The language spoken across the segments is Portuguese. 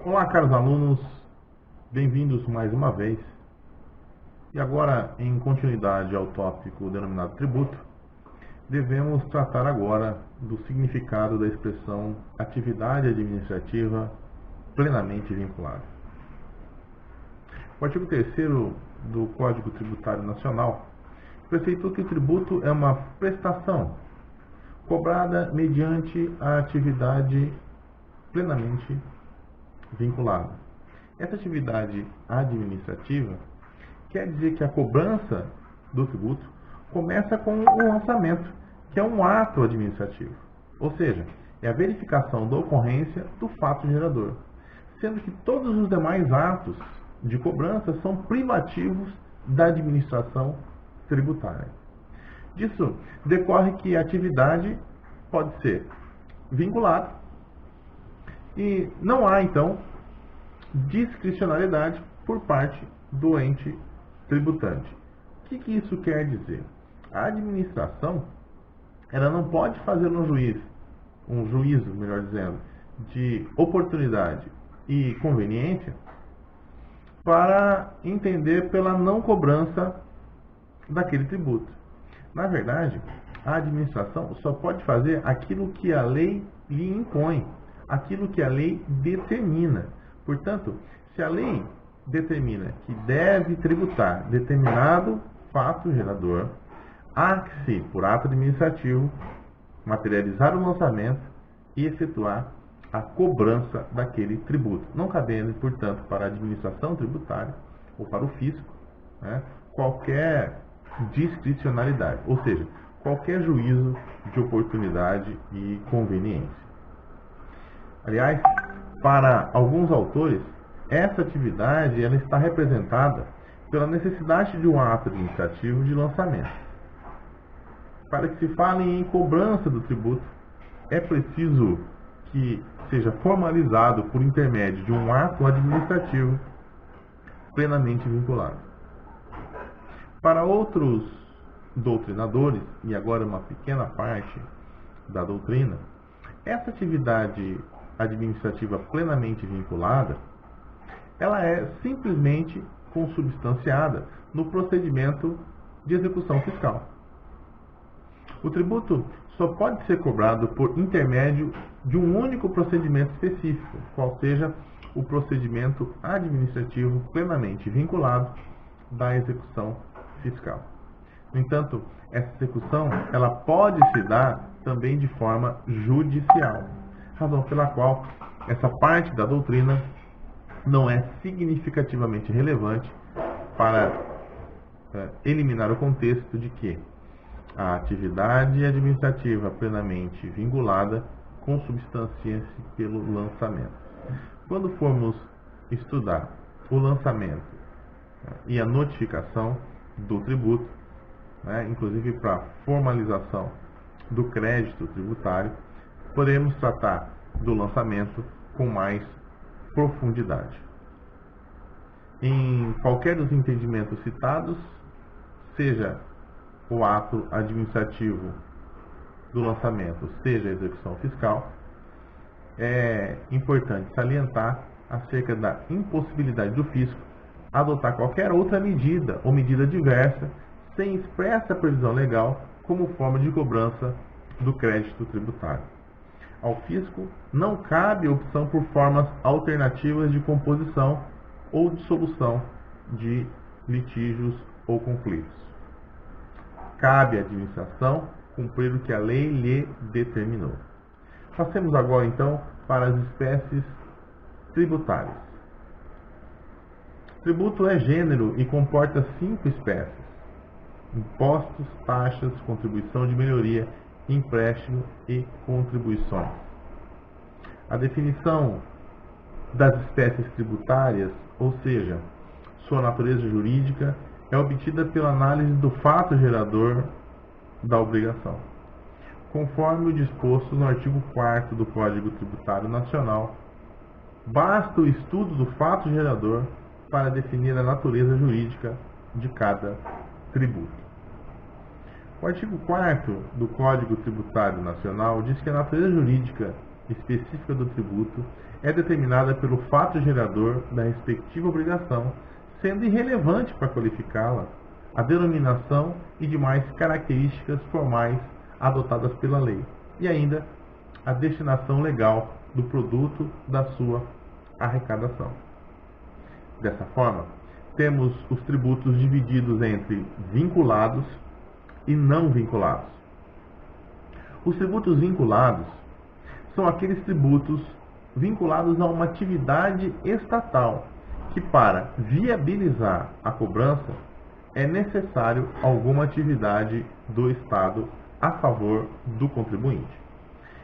Olá, caros alunos, bem-vindos mais uma vez. E agora, em continuidade ao tópico denominado tributo, devemos tratar agora do significado da expressão atividade administrativa plenamente vinculada. O artigo 3º do Código Tributário Nacional preceitua que o tributo é uma prestação cobrada mediante a atividade plenamente vinculada. Essa atividade administrativa quer dizer que a cobrança do tributo começa com o lançamento, que é um ato administrativo, ou seja, é a verificação da ocorrência do fato gerador, sendo que todos os demais atos de cobrança são privativos da administração tributária. Disso decorre que a atividade pode ser vinculada e não há, então, discricionariedade por parte do ente tributante. O que isso quer dizer? A administração ela não pode fazer um juízo, melhor dizendo, de oportunidade e conveniência para entender pela não cobrança daquele tributo. Na verdade, a administração só pode fazer aquilo que a lei lhe impõe, aquilo que a lei determina. Portanto, se a lei determina que deve tributar determinado fato gerador, há que se, por ato administrativo, materializar o lançamento e efetuar a cobrança daquele tributo, não cabendo, portanto, para a administração tributária ou para o fisco, qualquer discricionalidade, ou seja, qualquer juízo de oportunidade e conveniência. Aliás, para alguns autores, essa atividade ela está representada pela necessidade de um ato administrativo de lançamento. Para que se fale em cobrança do tributo, é preciso que seja formalizado por intermédio de um ato administrativo plenamente vinculado. Para outros doutrinadores, e agora uma pequena parte da doutrina, essa atividade administrativa plenamente vinculada, ela é simplesmente consubstanciada no procedimento de execução fiscal. O tributo só pode ser cobrado por intermédio de um único procedimento específico, qual seja o procedimento administrativo plenamente vinculado da execução fiscal. No entanto, essa execução ela pode se dar também de forma judicial, razão pela qual essa parte da doutrina não é significativamente relevante para eliminar o contexto de que a atividade administrativa plenamente vinculada consubstancia-se pelo lançamento. Quando formos estudar o lançamento e a notificação do tributo, inclusive para formalização do crédito tributário, podemos tratar do lançamento com mais profundidade. Em qualquer dos entendimentos citados, seja o ato administrativo do lançamento, seja a execução fiscal, é importante salientar acerca da impossibilidade do fisco adotar qualquer outra medida ou medida diversa sem expressa previsão legal como forma de cobrança do crédito tributário. Ao fisco não cabe opção por formas alternativas de composição ou de solução de litígios ou conflitos. Cabe à administração cumprir o que a lei lhe determinou. Passemos agora, então, para as espécies tributárias. Tributo é gênero e comporta 5 espécies: impostos, taxas, contribuição de melhoria, empréstimo e contribuições. A definição das espécies tributárias, ou seja, sua natureza jurídica, é obtida pela análise do fato gerador da obrigação, conforme o disposto no artigo 4º do Código Tributário Nacional. Basta o estudo do fato gerador para definir a natureza jurídica de cada tributo. O artigo 4º do Código Tributário Nacional diz que a natureza jurídica específica do tributo é determinada pelo fato gerador da respectiva obrigação, sendo irrelevante para qualificá-la a denominação e demais características formais adotadas pela lei, e ainda a destinação legal do produto da sua arrecadação. Dessa forma, temos os tributos divididos entre vinculados e não vinculados. Os tributos vinculados são aqueles tributos vinculados a uma atividade estatal que, para viabilizar a cobrança, é necessário alguma atividade do Estado a favor do contribuinte.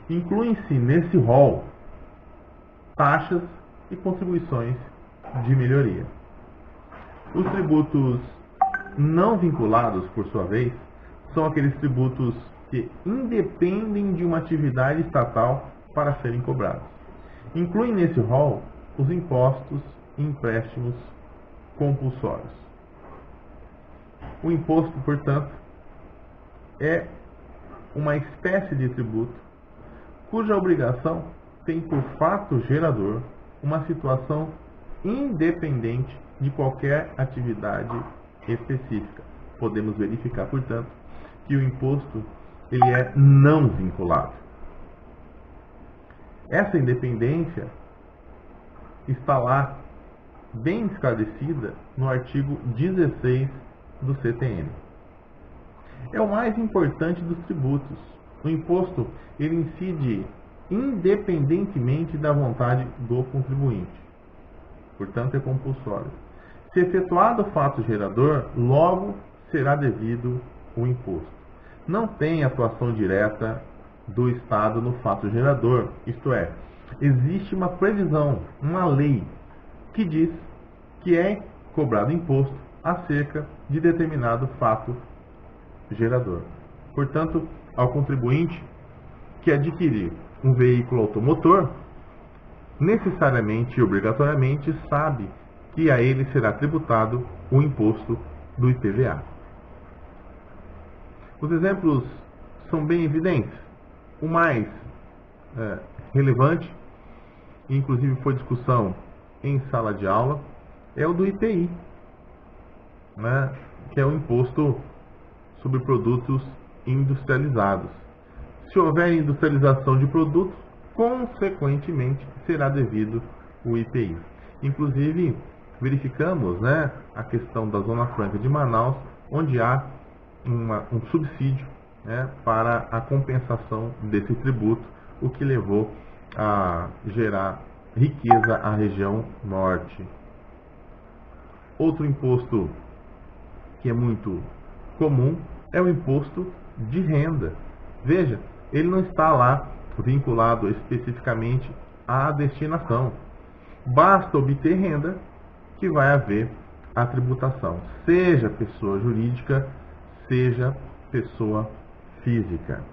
Incluem-se nesse rol taxas e contribuições de melhoria. Os tributos não vinculados, por sua vez, são aqueles tributos que independem de uma atividade estatal para serem cobrados. Incluem nesse rol os impostos e empréstimos compulsórios. O imposto, portanto, é uma espécie de tributo cuja obrigação tem por fato gerador uma situação independente de qualquer atividade específica. Podemos verificar, portanto, que o imposto ele é não vinculado. Essa independência está lá bem esclarecida no artigo 16 do CTN. É o mais importante dos tributos. O imposto ele incide independentemente da vontade do contribuinte. Portanto, é compulsório. Se efetuado o fato gerador, logo será devido o imposto. Não tem atuação direta do Estado no fato gerador, isto é, existe uma previsão, uma lei, que diz que é cobrado imposto acerca de determinado fato gerador. Portanto, ao contribuinte que adquirir um veículo automotor, necessariamente e obrigatoriamente sabe que a ele será tributado o imposto do IPVA. Os exemplos são bem evidentes. O mais relevante, inclusive foi discussão em sala de aula, é o do IPI, né, que é o imposto sobre produtos industrializados. Se houver industrialização de produtos, consequentemente será devido o IPI. Inclusive, verificamos, né, a questão da Zona Franca de Manaus, onde há um subsídio, né, para a compensação desse tributo, o que levou a gerar riqueza à região norte. Outro imposto que é muito comum é o imposto de renda. Veja, ele não está lá vinculado especificamente à destinação. Basta obter renda que vai haver a tributação, seja pessoa jurídica, seja pessoa física.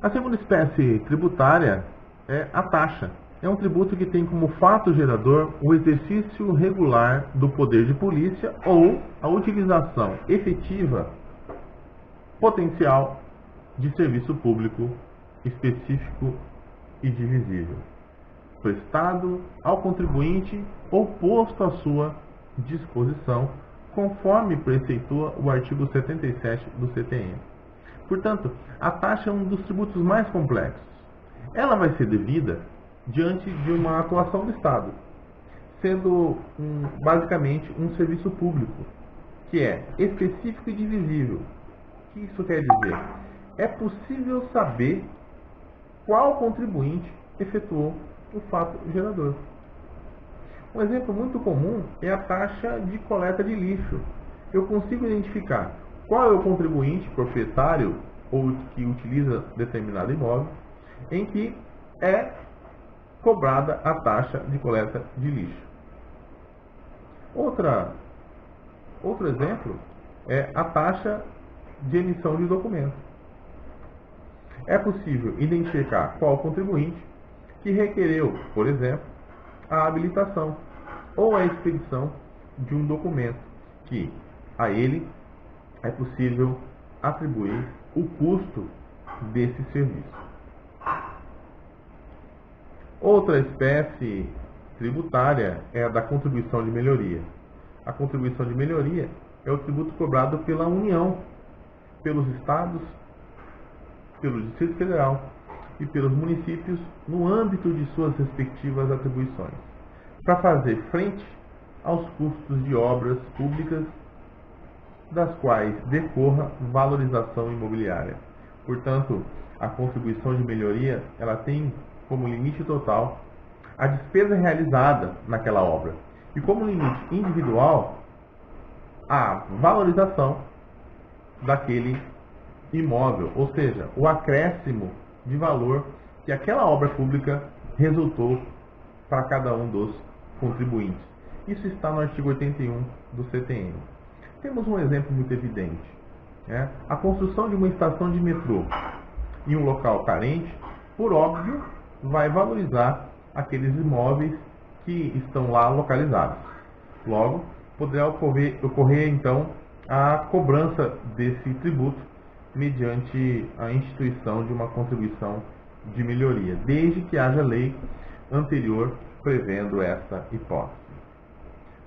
A segunda espécie tributária é a taxa. É um tributo que tem como fato gerador o exercício regular do poder de polícia ou a utilização efetiva potencial de serviço público específico e divisível, prestado ao contribuinte ou posto à sua disposição, conforme preceitua o artigo 77 do CTN. Portanto, a taxa é um dos tributos mais complexos. Ela vai ser devida diante de uma atuação do Estado, sendo basicamente um serviço público, que é específico e divisível. O que isso quer dizer? É possível saber qual contribuinte efetuou o fato gerador. Um exemplo muito comum é a taxa de coleta de lixo. Eu consigo identificar qual é o contribuinte proprietário ou que utiliza determinado imóvel em que é cobrada a taxa de coleta de lixo. Outro exemplo é a taxa de emissão de documento. É possível identificar qual contribuinte que requereu, por exemplo, a habilitação ou a expedição de um documento que a ele é possível atribuir o custo desse serviço. Outra espécie tributária é a da contribuição de melhoria. A contribuição de melhoria é o tributo cobrado pela União, pelos estados, pelo Distrito Federal e pelos municípios no âmbito de suas respectivas atribuições, para fazer frente aos custos de obras públicas das quais decorra valorização imobiliária. Portanto, a contribuição de melhoria, ela tem como limite total a despesa realizada naquela obra e como limite individual a valorização daquele imóvel, ou seja, o acréscimo de valor que aquela obra pública resultou para cada um dos contribuintes. Isso está no artigo 81 do CTN. Temos um exemplo muito evidente, né? A construção de uma estação de metrô em um local carente, por óbvio, vai valorizar aqueles imóveis que estão lá localizados. Logo, poderá ocorrer então a cobrança desse tributo mediante a instituição de uma contribuição de melhoria, desde que haja lei anterior prevendo essa hipótese.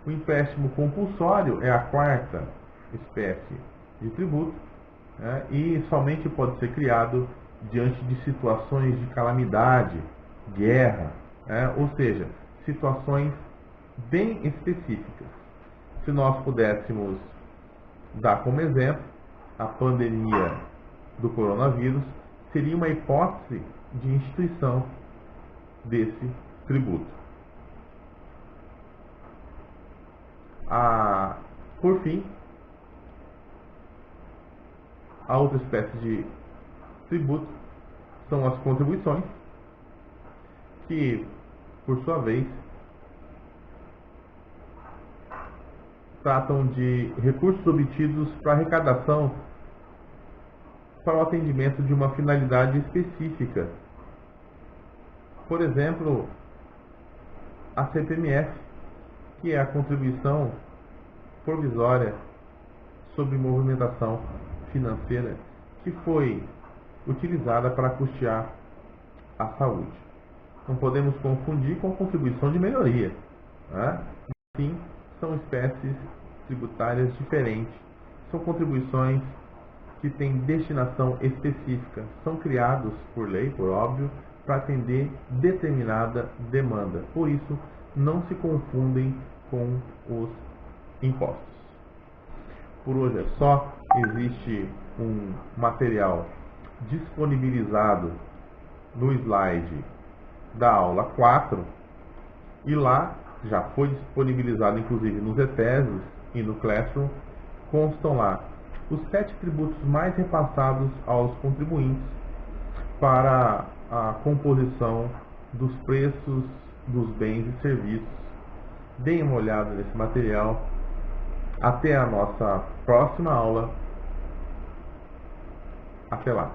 O empréstimo compulsório é a quarta espécie de tributo, né, e somente pode ser criado diante de situações de calamidade, guerra, ou seja, situações bem específicas. Se nós pudéssemos dar como exemplo a pandemia do coronavírus, seria uma hipótese de instituição desse tributo. Por fim, a outra espécie de tributo são as contribuições, que, por sua vez, tratam de recursos obtidos para arrecadação para o atendimento de uma finalidade específica. Por exemplo, a CPMF, que é a contribuição provisória sobre movimentação financeira, que foi utilizada para custear a saúde. Não podemos confundir com a contribuição de melhoria, né? Sim, são espécies tributárias diferentes. São contribuições que têm destinação específica. São criados por lei, por óbvio, para atender determinada demanda. Por isso, não se confundem com os impostos. Por hoje é só. Existe um material disponibilizado no slide da aula 4 e lá já foi disponibilizado, inclusive nos ETESs e no Classroom, constam lá os 7 tributos mais repassados aos contribuintes para a composição dos preços dos bens e serviços. Deem uma olhada nesse material. Até a nossa próxima aula. Até lá.